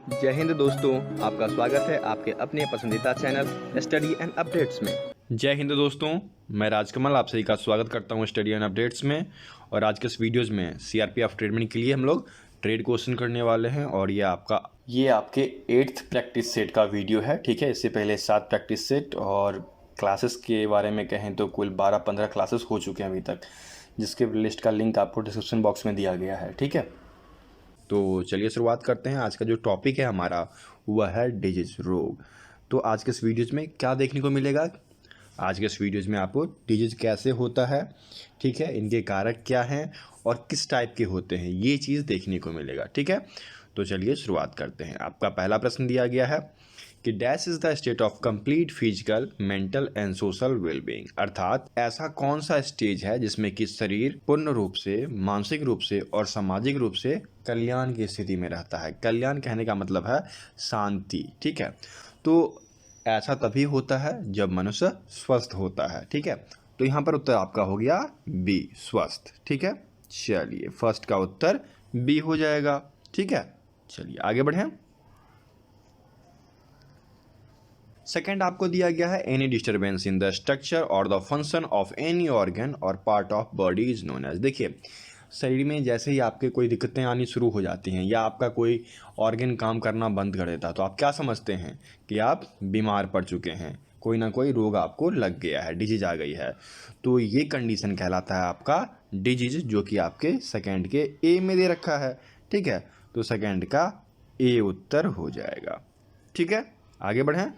जय हिंद दोस्तों, आपका स्वागत है आपके अपने पसंदीदा चैनल स्टडी एंड अपडेट्स में। जय हिंद दोस्तों, मैं राजकमल आप सभी का स्वागत करता हूं स्टडी एंड अपडेट्स में। और आज के इस वीडियोज़ में सीआरपीएफ ट्रेडमेंट के लिए हम लोग ट्रेड क्वेश्चन करने वाले हैं। और ये आपके 8th प्रैक्टिस सेट का वीडियो है, ठीक है। इससे पहले 7 प्रैक्टिस सेट और क्लासेस के बारे में कहें तो कुल 12-15 क्लासेस हो चुके हैं अभी तक, जिसके लिस्ट का लिंक आपको डिस्क्रिप्शन बॉक्स में दिया गया है, ठीक है। तो चलिए शुरुआत करते हैं। आज का जो टॉपिक है हमारा वह है डिजीज रोग। तो आज के इस वीडियोज में क्या देखने को मिलेगा? आज के इस वीडियोज में आपको डिजीज कैसे होता है, ठीक है, इनके कारक क्या हैं और किस टाइप के होते हैं, ये चीज़ देखने को मिलेगा, ठीक है। तो चलिए शुरुआत करते हैं। आपका पहला प्रश्न दिया गया है कि dash is the state of complete physical, mental and social wellbeing, अर्थात ऐसा कौन सा स्टेज है जिसमें कि शरीर पूर्ण रूप से, मानसिक रूप से और सामाजिक रूप से कल्याण की स्थिति में रहता है। कल्याण कहने का मतलब है शांति, ठीक है। तो ऐसा तभी होता है जब मनुष्य स्वस्थ होता है, ठीक है। तो यहाँ पर उत्तर आपका हो गया बी, स्वस्थ, ठीक है। चलिए फर्स्ट का उत्तर बी हो जाएगा, ठीक है। चलिए आगे बढ़ें। सेकेंड आपको दिया गया है any disturbance in the structure or the function of any organ or part of body is known as. देखिए, शरीर में जैसे ही आपके कोई दिक्कतें आनी शुरू हो जाती हैं या आपका कोई ऑर्गन काम करना बंद कर देता है तो आप क्या समझते हैं कि आप बीमार पड़ चुके हैं, कोई ना कोई रोग आपको लग गया है, डिजीज आ गई है। तो ये कंडीशन कहलाता है आपका डिजीज, जो कि आपके सेकेंड के ए में दे रखा है, ठीक है। तो सेकेंड का ए उत्तर हो जाएगा, ठीक है। आगे बढ़ें।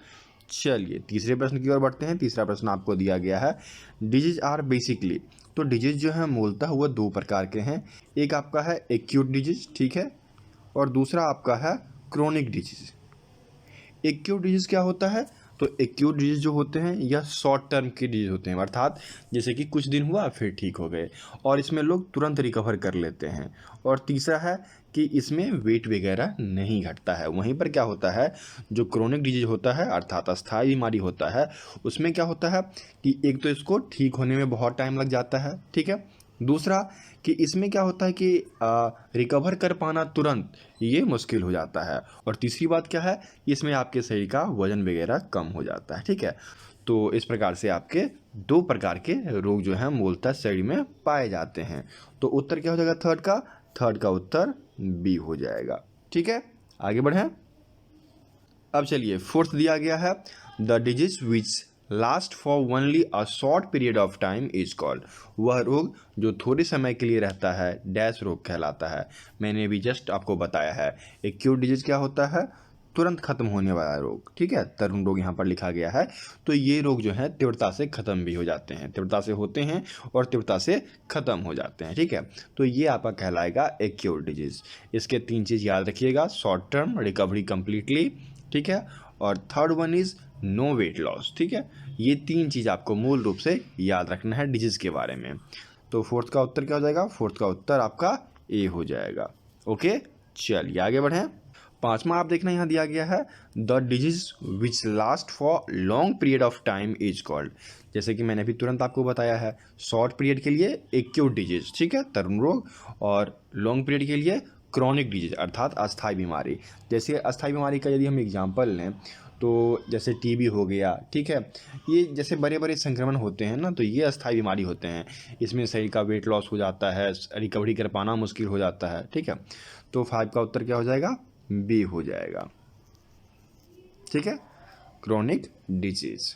चलिए तीसरे प्रश्न की ओर बढ़ते हैं। तीसरा प्रश्न आपको दिया गया है डिजीज आर बेसिकली। तो डिजीज जो है मूलतः वह 2 प्रकार के हैं। एक आपका है एक्यूट डिजीज, ठीक है, और दूसरा आपका है क्रोनिक डिजीज। एक्यूट डिजीज क्या होता है? तो एक्यूट डिजीज जो होते हैं यह शॉर्ट टर्म के डिजीज होते हैं, अर्थात जैसे कि कुछ दिन हुआ फिर ठीक हो गए, और इसमें लोग तुरंत रिकवर कर लेते हैं। और तीसरा है कि इसमें वेट वगैरह नहीं घटता है। वहीं पर क्या होता है, जो क्रोनिक डिजीज होता है अर्थात अस्थायी बीमारी होता है, उसमें क्या होता है कि एक तो इसको ठीक होने में बहुत टाइम लग जाता है, ठीक है। दूसरा कि इसमें क्या होता है कि रिकवर कर पाना तुरंत ये मुश्किल हो जाता है। और तीसरी बात क्या है, इसमें आपके शरीर का वजन वगैरह कम हो जाता है, ठीक है। तो इस प्रकार से आपके 2 प्रकार के रोग जो हैं मूलतः शरीर में पाए जाते हैं। तो उत्तर क्या हो जाएगा थर्ड का उत्तर बी हो जाएगा, ठीक है। आगे बढ़ें। अब चलिए फोर्थ दिया गया है the disease which last for only a short period of time is called. वह रोग जो थोड़े समय के लिए रहता है डैश रोग कहलाता है। मैंने भी जस्ट आपको बताया है एक्यूट डिजीज क्या होता है, तुरंत खत्म होने वाला रोग, ठीक है। तरुण रोग यहाँ पर लिखा गया है। तो ये रोग जो है तीव्रता से खत्म भी हो जाते हैं, तीव्रता से होते हैं और तीव्रता से खत्म हो जाते हैं, ठीक है। तो ये आपका कहलाएगा एक्यूट डिजीज। इसके 3 चीज़ याद रखिएगा, शॉर्ट टर्म, रिकवरी कंप्लीटली, ठीक है, और third one is no weight loss, ठीक है। ये 3 चीज़ आपको मूल रूप से याद रखना है डिजीज के बारे में। तो फोर्थ का उत्तर क्या हो जाएगा? फोर्थ का उत्तर आपका ए हो जाएगा, ओके। चलिए आगे बढ़ें। पांचवा आप देखना यहाँ दिया गया है the disease which last for long period of time is called. जैसे कि मैंने अभी तुरंत आपको बताया है, शॉर्ट पीरियड के लिए एक्यूट डिजीज, ठीक है, तरुण रोग, और लॉन्ग पीरियड के लिए क्रॉनिक डिजीज अर्थात अस्थायी बीमारी। जैसे अस्थायी बीमारी का यदि हम एग्जाम्पल लें तो जैसे टीबी हो गया, ठीक है, ये जैसे बड़े बड़े संक्रमण होते हैं ना, तो ये अस्थायी बीमारी होते हैं। इसमें शरीर का वेट लॉस हो जाता है, रिकवरी कर पाना मुश्किल हो जाता है, ठीक है। तो 5 का उत्तर क्या हो जाएगा? बी हो जाएगा, ठीक है, क्रॉनिक डिजीज।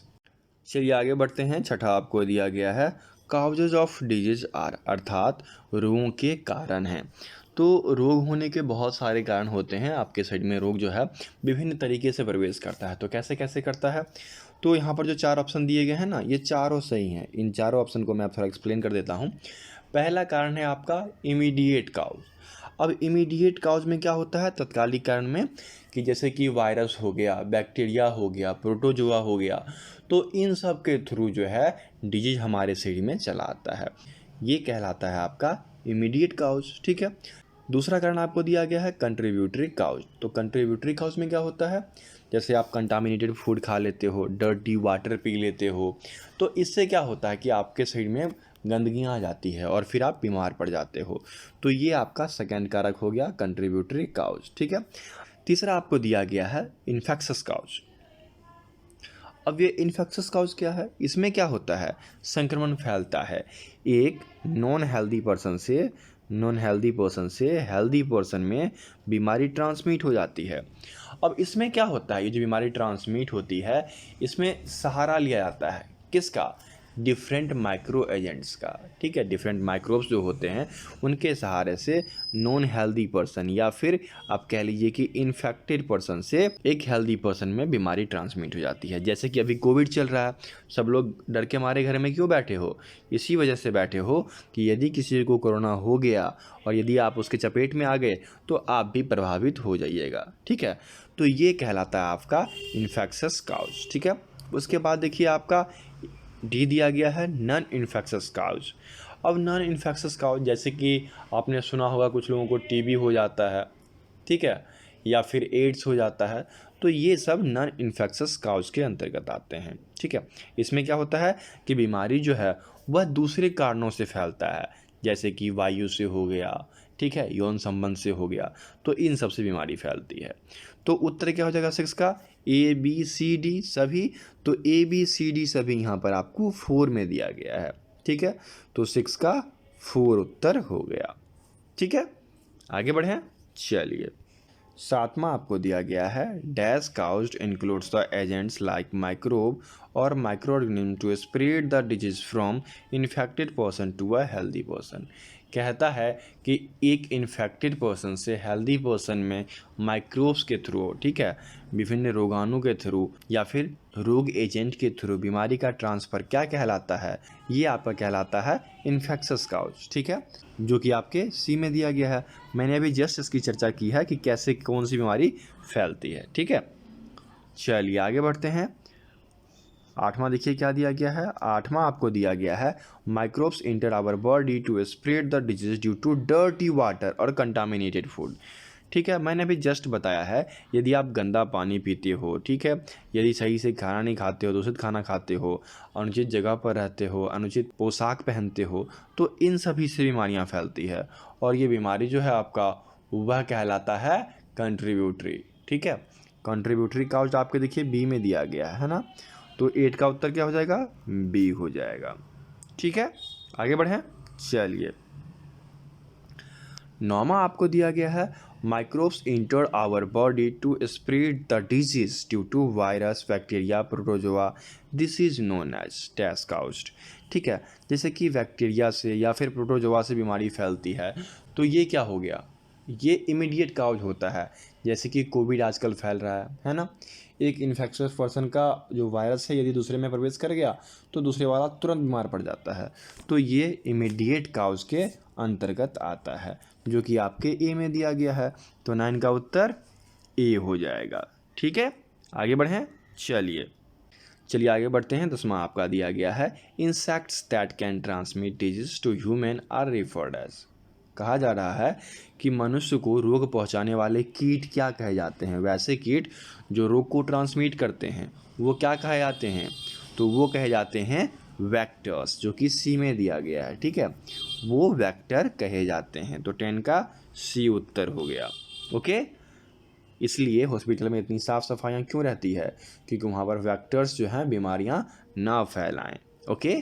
चलिए आगे बढ़ते हैं। छठा आपको दिया गया है काउजेज ऑफ डिजीज आर, अर्थात रोगों के कारण हैं। तो रोग होने के बहुत सारे कारण होते हैं। आपके शरीर में रोग जो है विभिन्न तरीके से प्रवेश करता है। तो कैसे कैसे करता है? तो यहाँ पर जो 4 ऑप्शन दिए गए हैं ना, ये चारों सही हैं। इन चारों ऑप्शन को मैं आप थोड़ा एक्सप्लेन कर देता हूँ। पहला कारण है आपका इमीडिएट काउज। अब इमीडिएट काउज में क्या होता है तत्कालिक कारण में, कि जैसे कि वायरस हो गया, बैक्टीरिया हो गया, प्रोटोजोआ हो गया, तो इन सब के थ्रू जो है डिजीज हमारे शरीर में चला आता है। ये कहलाता है आपका इमीडिएट काउज, ठीक है। दूसरा कारण आपको दिया गया है कंट्रीब्यूटरी काउज। तो कंट्रीब्यूटरी काउज में क्या होता है, जैसे आप कंटामिनेटेड फूड खा लेते हो, डर्टी वाटर पी लेते हो, तो इससे क्या होता है कि आपके शरीर में गंदगियाँ आ जाती है और फिर आप बीमार पड़ जाते हो। तो ये आपका सेकंड कारक हो गया कंट्रीब्यूटरी काउज, ठीक है। तीसरा आपको दिया गया है इन्फेक्शस काउज। अब ये इन्फेक्शस काउज क्या है, इसमें क्या होता है, संक्रमण फैलता है एक नॉन हेल्दी पर्सन से हेल्दी पर्सन में बीमारी ट्रांसमिट हो जाती है। अब इसमें क्या होता है, ये जो बीमारी ट्रांसमिट होती है इसमें सहारा लिया जाता है किसका, डिफरेंट माइक्रो एजेंट्स का, ठीक है, डिफरेंट माइक्रोब्स जो होते हैं उनके सहारे से नॉन हेल्दी पर्सन या फिर आप कह लीजिए कि इन्फेक्टेड पर्सन से एक हेल्दी पर्सन में बीमारी ट्रांसमिट हो जाती है। जैसे कि अभी कोविड चल रहा है, सब लोग डर के मारे घर में क्यों बैठे हो, इसी वजह से बैठे हो कि यदि किसी को कोरोना हो गया और यदि आप उसके चपेट में आ गए तो आप भी प्रभावित हो जाइएगा, ठीक है। तो ये कहलाता है आपका इन्फेक्शस काउज, ठीक है। उसके बाद देखिए आपका डी दिया गया है नॉन इन्फेक्शस काउज। अब नॉन इन्फेक्शस काउज जैसे कि आपने सुना होगा कुछ लोगों को टीबी हो जाता है, ठीक है, या फिर एड्स हो जाता है, तो ये सब नॉन इन्फेक्शस काउज के अंतर्गत आते हैं, ठीक है। इसमें क्या होता है कि बीमारी जो है वह दूसरे कारणों से फैलता है, जैसे कि वायु से हो गया, ठीक है, यौन संबंध से हो गया, तो इन सब से बीमारी फैलती है। तो उत्तर क्या हो जाएगा 6 का, ए बी सी डी सभी। तो ए बी सी डी सभी यहाँ पर आपको 4 में दिया गया है, ठीक है। तो 6 का 4 उत्तर हो गया, ठीक है। आगे बढ़ें, चलिए 7वां आपको दिया गया है dash caused includes the agents like microbe or microorganism to spread the disease from infected person to a healthy person. कहता है कि एक इन्फेक्टेड पर्सन से हेल्दी पर्सन में माइक्रोब्स के थ्रू, ठीक है, विभिन्न रोगाणु के थ्रू या फिर रोग एजेंट के थ्रू बीमारी का ट्रांसफ़र क्या कहलाता है, ये आपका कहलाता है इन्फेक्शस काउज, ठीक है, जो कि आपके सी में दिया गया है। मैंने अभी जस्ट इसकी चर्चा की है कि कैसे कौन सी बीमारी फैलती है, ठीक है। चलिए आगे बढ़ते हैं। 8वां देखिए क्या दिया गया है, 8वां आपको दिया गया है microbes enter our body to spread the disease due to dirty water और कंटामिनेटेड फूड, ठीक है। मैंने अभी जस्ट बताया है यदि आप गंदा पानी पीते हो, ठीक है, यदि सही से खाना नहीं खाते हो, दूषित खाना खाते हो, अनुचित जगह पर रहते हो, अनुचित पोशाक पहनते हो, तो इन सभी से बीमारियां फैलती है और ये बीमारी जो है आपका वह कहलाता है कंट्रीब्यूटरी, ठीक है। कंट्रीब्यूटरी काउज आपके देखिए बी में दिया गया है ना, तो 8 का उत्तर क्या हो जाएगा, बी हो जाएगा, ठीक है। आगे बढ़ें, चलिए 9वां आपको दिया गया है microbes enter our body to spread the disease due to virus bacteria protozoa, this is known as dash caused, ठीक है। जैसे कि बैक्टीरिया से या फिर प्रोटोजोआ से बीमारी फैलती है तो ये क्या हो गया, ये इमीडिएट काउज होता है। जैसे कि कोविड आजकल फैल रहा है ना, एक इन्फेक्शस पर्सन का जो वायरस है यदि दूसरे में प्रवेश कर गया तो दूसरे वाला तुरंत बीमार पड़ जाता है, तो ये इमीडिएट काउज के अंतर्गत आता है जो कि आपके ए में दिया गया है। तो 9 का उत्तर ए हो जाएगा, ठीक है। आगे बढ़ें, चलिए आगे बढ़ते हैं। 10वां आपका दिया गया है insects that can transmit disease to human are referred as. कहा जा रहा है कि मनुष्य को रोग पहुंचाने वाले कीट क्या कहे जाते हैं, वैसे कीट जो रोग को ट्रांसमिट करते हैं वो क्या कहे जाते हैं, तो वो कहे जाते हैं वेक्टर्स, जो कि सी में दिया गया है, ठीक है, वो वेक्टर कहे जाते हैं। तो 10 का सी उत्तर हो गया, ओके। इसलिए हॉस्पिटल में इतनी साफ़ सफाइयाँ क्यों रहती है, क्योंकि वहाँ पर वेक्टर्स जो हैं बीमारियाँ ना फैलाएं, ओके।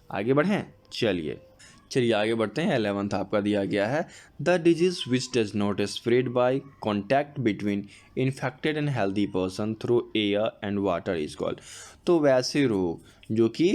आगे बढ़ें, चलिए आगे बढ़ते हैं। 11वां आपका दिया गया है the disease which does not spread by contact between infected and healthy person through air and water is called. तो वैसे रोग जो कि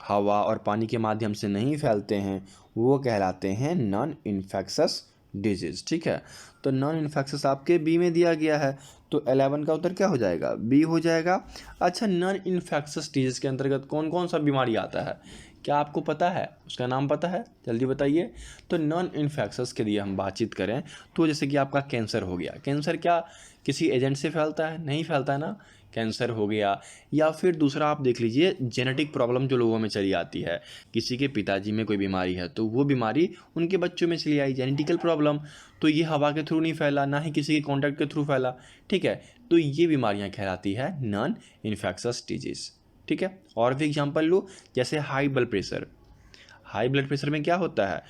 हवा और पानी के माध्यम से नहीं फैलते हैं वो कहलाते हैं नॉन इन्फेक्शस डिजीज, ठीक है। तो नॉन इन्फेक्शस आपके बी में दिया गया है, तो 11 का उत्तर क्या हो जाएगा, बी हो जाएगा। अच्छा, नॉन इन्फेक्शस डिजीज के अंतर्गत कौन कौन सा बीमारी आता है, क्या आपको पता है, उसका नाम पता है, जल्दी बताइए। तो नॉन इन्फेक्शस के लिए हम बातचीत करें तो जैसे कि आपका कैंसर हो गया, कैंसर क्या किसी एजेंट से फैलता है, नहीं फैलता है ना, कैंसर हो गया। या फिर दूसरा आप देख लीजिए जेनेटिक प्रॉब्लम जो लोगों में चली आती है, किसी के पिताजी में कोई बीमारी है तो वो बीमारी उनके बच्चों में चली आई, जेनेटिकल प्रॉब्लम, तो ये हवा के थ्रू नहीं फैला, ना ही किसी के कॉन्टैक्ट के थ्रू फैला, ठीक है। तो ये बीमारियां कहलाती है नॉन इन्फेक्शस डिजीज, ठीक है। और भी एग्जांपल लो, जैसे हाई ब्लड प्रेशर में क्या होता है,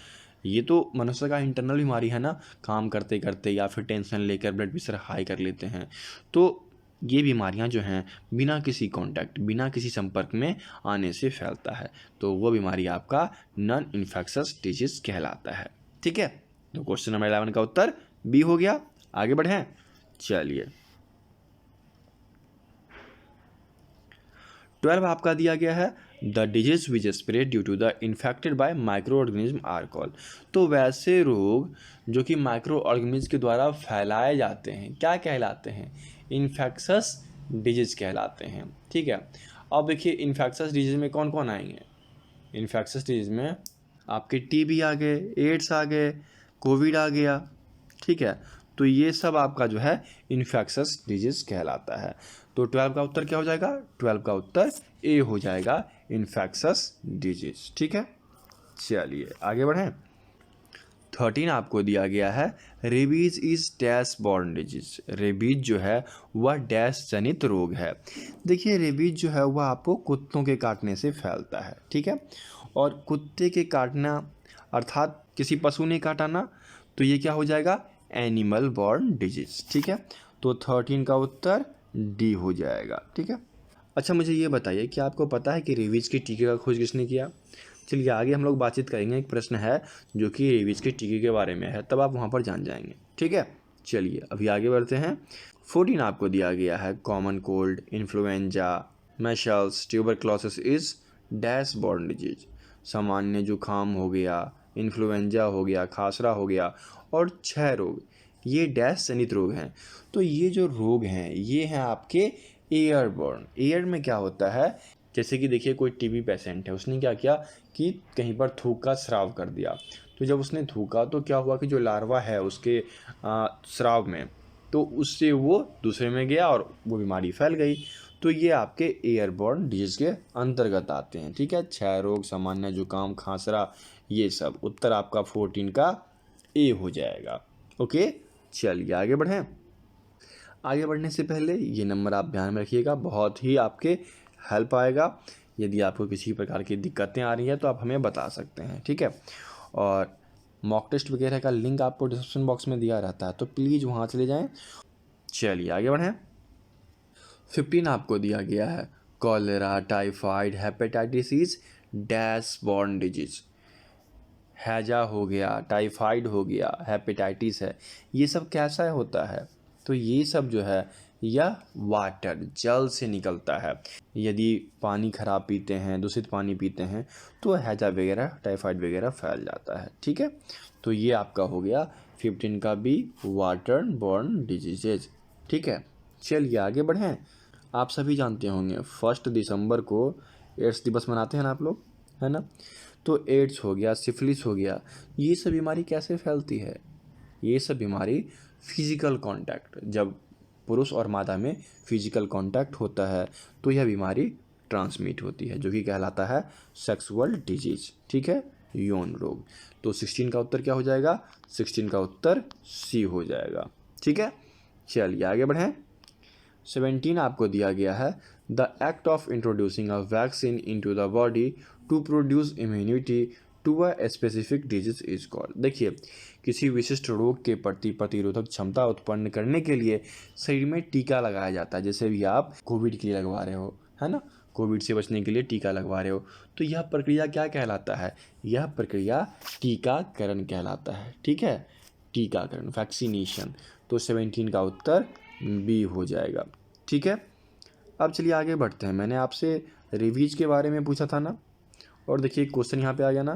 ये तो मनुष्य का इंटरनल बीमारी है ना, काम करते करते या फिर टेंशन लेकर ब्लड प्रेशर हाई कर लेते हैं। तो ये बीमारियां जो हैं बिना किसी कांटेक्ट, बिना किसी संपर्क में आने से फैलता है, तो वो बीमारी आपका नॉन इन्फेक्शस डिजीज कहलाता है। ठीक है, तो क्वेश्चन नंबर 11 का उत्तर बी हो गया। आगे बढ़ें, चलिए 12 आपका दिया गया है the disease which spread due to the infected by micro organism are called. तो वैसे रोग जो कि माइक्रो ऑर्गेनिज्म के द्वारा फैलाए जाते हैं क्या कहलाते हैं? इन्फेक्शस डिजीज कहलाते हैं। ठीक है, अब देखिए इन्फेक्शस डिजीज में कौन कौन आएंगे? इन्फेक्शस डिजीज में आपके टीबी आ गए, एड्स आ गए, कोविड आ गया। ठीक है, तो ये सब आपका जो है इन्फेक्शस डिजीज कहलाता है। तो 12 का उत्तर क्या हो जाएगा? 12 का उत्तर ए हो जाएगा, इन्फेक्शस डिजीज। ठीक है, चलिए आगे बढ़ें। 13 आपको दिया गया है rabies is dash borne disease. Rabies जो है वह डैश जनित रोग है। देखिए रेबीज जो है वह आपको कुत्तों के काटने से फैलता है। ठीक है, और कुत्ते के काटना अर्थात किसी पशु ने काटा ना, तो ये क्या हो जाएगा? Animal borne disease. ठीक है, तो 13 का उत्तर डी हो जाएगा। ठीक है, अच्छा मुझे ये बताइए कि आपको पता है कि रेबीज के टीके का खोज किसने किया? चलिए आगे हम लोग बातचीत करेंगे, एक प्रश्न है जो कि रेबीज के टीके के बारे में है, तब आप वहाँ पर जान जाएंगे। ठीक है, चलिए अभी आगे बढ़ते हैं। 14 आपको दिया गया है common cold, influenza, measles, tuberculosis is dash borne disease. सामान्य जुकाम हो गया, इन्फ्लुएंजा हो गया, खासरा हो गया और क्षय रोग, ये डैश जनित रोग हैं। तो ये जो रोग हैं ये हैं आपके एयरबॉर्न। एयर में क्या होता है, जैसे कि देखिए कोई टीबी पेशेंट है, उसने क्या किया कि कहीं पर थूक का स्राव कर दिया। तो जब उसने थूका तो क्या हुआ कि जो लार्वा है उसके स्राव में, तो उससे वो दूसरे में गया और वो बीमारी फैल गई। तो ये आपके एयरबॉर्न डिजीज के अंतर्गत आते हैं। ठीक है, क्षय रोग, सामान्य जुकाम, खांसरा, ये सब। उत्तर आपका 14 का ए हो जाएगा। ओके, चलिए आगे बढ़ें। आगे बढ़ने से पहले ये नंबर आप ध्यान में रखिएगा, बहुत ही आपके हेल्प आएगा। यदि आपको किसी प्रकार की दिक्कतें आ रही हैं तो आप हमें बता सकते हैं। ठीक है, और मॉक टेस्ट वगैरह का लिंक आपको डिस्क्रिप्शन बॉक्स में दिया रहता है, तो प्लीज़ वहाँ चले जाएं। चलिए आगे बढ़ें। 15 आपको दिया गया है cholera, typhoid, hepatitis is dash borne disease. हैजा हो गया, टाइफाइड हो गया, हेपेटाइटिस है, ये सब कैसा होता है? तो ये सब जो है यह वाटर, जल से निकलता है। यदि पानी खराब पीते हैं, दूषित पानी पीते हैं, तो हैजा वगैरह, टाइफाइड वगैरह फैल जाता है। ठीक है, तो ये आपका हो गया 15 का बी, वाटर बॉर्न डिजीजेज। ठीक है, चलिए आगे बढ़ें। आप सभी जानते होंगे 1 दिसंबर को एड्स दिवस मनाते हैं ना आप लोग, है ना? तो एड्स हो गया, सिफिलिस हो गया, ये सब बीमारी कैसे फैलती है? ये सब बीमारी फिजिकल कांटेक्ट, जब पुरुष और मादा में फिजिकल कांटेक्ट होता है तो यह बीमारी ट्रांसमिट होती है, जो कि कहलाता है सेक्सुअल डिजीज। ठीक है, यौन रोग। तो 16 का उत्तर क्या हो जाएगा? 16 का उत्तर सी हो जाएगा। ठीक है, चलिए आगे बढ़ें। 17 आपको दिया गया है the act of introducing a vaccine into the body to produce immunity to a specific disease is called. देखिए किसी विशिष्ट रोग के प्रति प्रतिरोधक क्षमता उत्पन्न करने के लिए शरीर में टीका लगाया जाता है। जैसे भी आप कोविड के लिए लगवा रहे हो, है ना, कोविड से बचने के लिए टीका लगवा रहे हो, तो यह प्रक्रिया क्या कहलाता है? यह प्रक्रिया टीकाकरण कहलाता है। ठीक है, टीकाकरण, वैक्सीनेशन। तो 17 का उत्तर बी हो जाएगा। ठीक है, अब चलिए आगे बढ़ते हैं। मैंने आपसे रिवीज के बारे में पूछा था ना, और देखिए क्वेश्चन यहाँ पे आ गया ना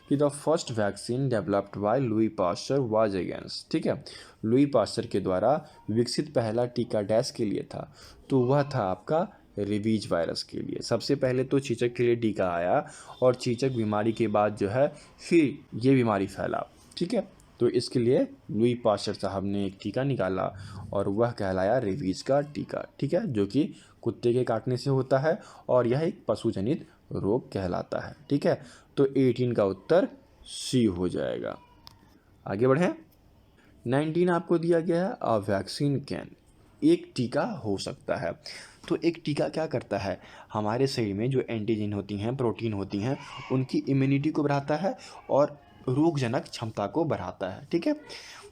कि the first vaccine developed by Louis Pasteur was against. ठीक है, लुई पास्चर के द्वारा विकसित पहला टीका डैश के लिए था, तो वह था आपका रेबीज वायरस के लिए। सबसे पहले तो चेचक के लिए टीका आया, और चेचक बीमारी के बाद जो है फिर ये बीमारी फैला। ठीक है, तो इसके लिए लुई पास्चर साहब ने एक टीका निकाला और वह कहलाया रेबीज का टीका। ठीक है, जो कि कुत्ते के काटने से होता है और यह एक पशुजनित रोग कहलाता है। ठीक है, तो 18 का उत्तर सी हो जाएगा। आगे बढ़ें। 19 आपको दिया गया है अ वैक्सीन कैन, एक टीका हो सकता है। तो एक टीका क्या करता है? हमारे शरीर में जो एंटीजन होती हैं, प्रोटीन होती हैं, उनकी इम्यूनिटी को बढ़ाता है और रोगजनक क्षमता को बढ़ाता है। ठीक है,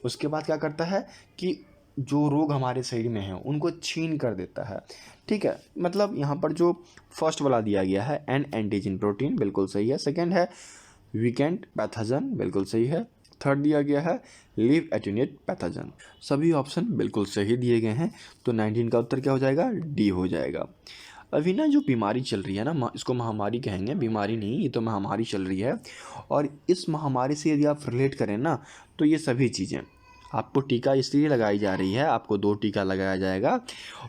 उसके बाद क्या करता है कि जो रोग हमारे शरीर में हैं उनको छीन कर देता है। ठीक है, मतलब यहाँ पर जो फर्स्ट वाला दिया गया है एन एंटीजन प्रोटीन, बिल्कुल सही है। सेकंड है वीकेंड पैथोजन, बिल्कुल सही है। थर्ड दिया गया है लिव एटेन्यूएट पैथोजन। सभी ऑप्शन बिल्कुल सही दिए गए हैं। तो 19 का उत्तर क्या हो जाएगा, डी हो जाएगा। अभी ना जो बीमारी चल रही है ना, इसको महामारी कहेंगे, बीमारी नहीं, ये तो महामारी चल रही है। और इस महामारी से यदि आप रिलेट करें ना, तो ये सभी चीज़ें आपको टीका इसलिए लगाई जा रही है, आपको 2 टीका लगाया जाएगा।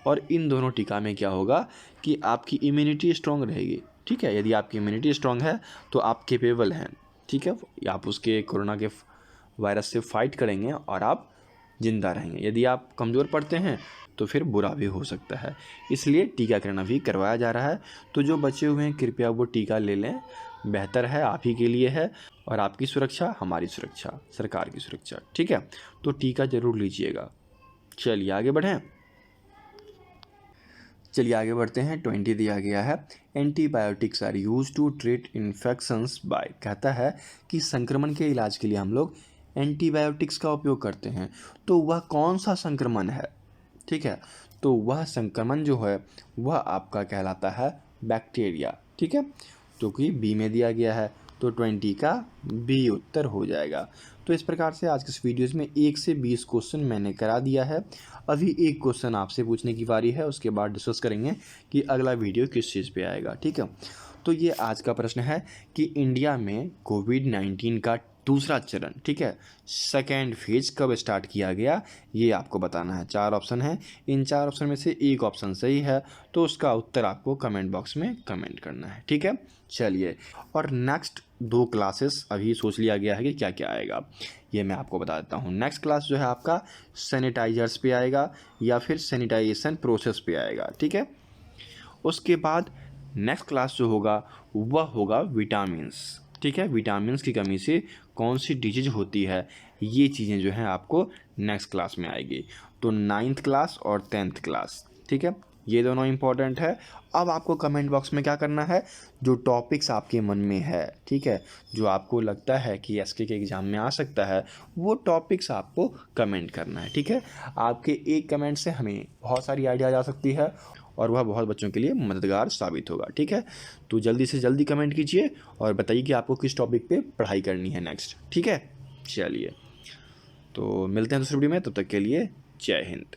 और इन दोनों टीका में क्या होगा कि आपकी इम्यूनिटी स्ट्रांग रहेगी। ठीक है, यदि आपकी इम्यूनिटी स्ट्रांग है तो आप केपेबल हैं। ठीक है, आप उसके कोरोना के वायरस से फाइट करेंगे और आप जिंदा रहेंगे। यदि आप कमज़ोर पड़ते हैं तो फिर बुरा भी हो सकता है, इसलिए टीकाकरण अभी करवाया जा रहा है। तो जो बचे हुए हैं कृपया वो टीका ले लें, बेहतर है, आप ही के लिए है, और आपकी सुरक्षा हमारी सुरक्षा, सरकार की सुरक्षा। ठीक है, तो टीका जरूर लीजिएगा। चलिए आगे बढ़ें। चलिए आगे बढ़ते हैं। 20 दिया गया है antibiotics are use to treat infections by, कहता है कि संक्रमण के इलाज के लिए हम लोग एंटीबायोटिक्स का उपयोग करते हैं। तो वह कौन सा संक्रमण है? ठीक है, तो वह संक्रमण जो है वह आपका कहलाता है बैक्टीरिया। ठीक है, जो कि बी में दिया गया है, तो 20 का बी उत्तर हो जाएगा। तो इस प्रकार से आज के इस वीडियोज़ में 1 से 20 क्वेश्चन मैंने करा दिया है। अभी एक क्वेश्चन आपसे पूछने की बारी है, उसके बाद डिस्कस करेंगे कि अगला वीडियो किस चीज़ पे आएगा। ठीक है, तो ये आज का प्रश्न है कि इंडिया में कोविड-19 का दूसरा चरण, ठीक है, सेकेंड फेज कब स्टार्ट किया गया, ये आपको बताना है। 4 ऑप्शन है, इन 4 ऑप्शन में से एक ऑप्शन सही है, तो उसका उत्तर आपको कमेंट बॉक्स में कमेंट करना है। ठीक है, चलिए, और नेक्स्ट 2 क्लासेस अभी सोच लिया गया है कि क्या क्या आएगा, ये मैं आपको बता देता हूँ। नेक्स्ट क्लास जो है आपका सैनिटाइजर्स पे आएगा या फिर सैनिटाइजेशन प्रोसेस पे आएगा। ठीक है, उसके बाद नेक्स्ट क्लास जो होगा वह होगा विटामिन्स। ठीक है, विटामिन्स की कमी से कौन सी डिजीज होती है, ये चीज़ें जो हैं आपको नेक्स्ट क्लास में आएगी। तो 9th क्लास और 10th क्लास, ठीक है, ये दोनों इंपॉर्टेंट है। अब आपको कमेंट बॉक्स में क्या करना है, जो टॉपिक्स आपके मन में है, ठीक है, जो आपको लगता है कि एसके के एग्ज़ाम में आ सकता है, वो टॉपिक्स आपको कमेंट करना है। ठीक है, आपके एक कमेंट से हमें बहुत सारी आइडिया आ सकती है और वह बहुत बच्चों के लिए मददगार साबित होगा। ठीक है, तो जल्दी से जल्दी कमेंट कीजिए और बताइए कि आपको किस टॉपिक पे पढ़ाई करनी है नेक्स्ट। ठीक है, चलिए, तो मिलते हैं दूसरी वीडियो में, तब तक के लिए जय हिंद।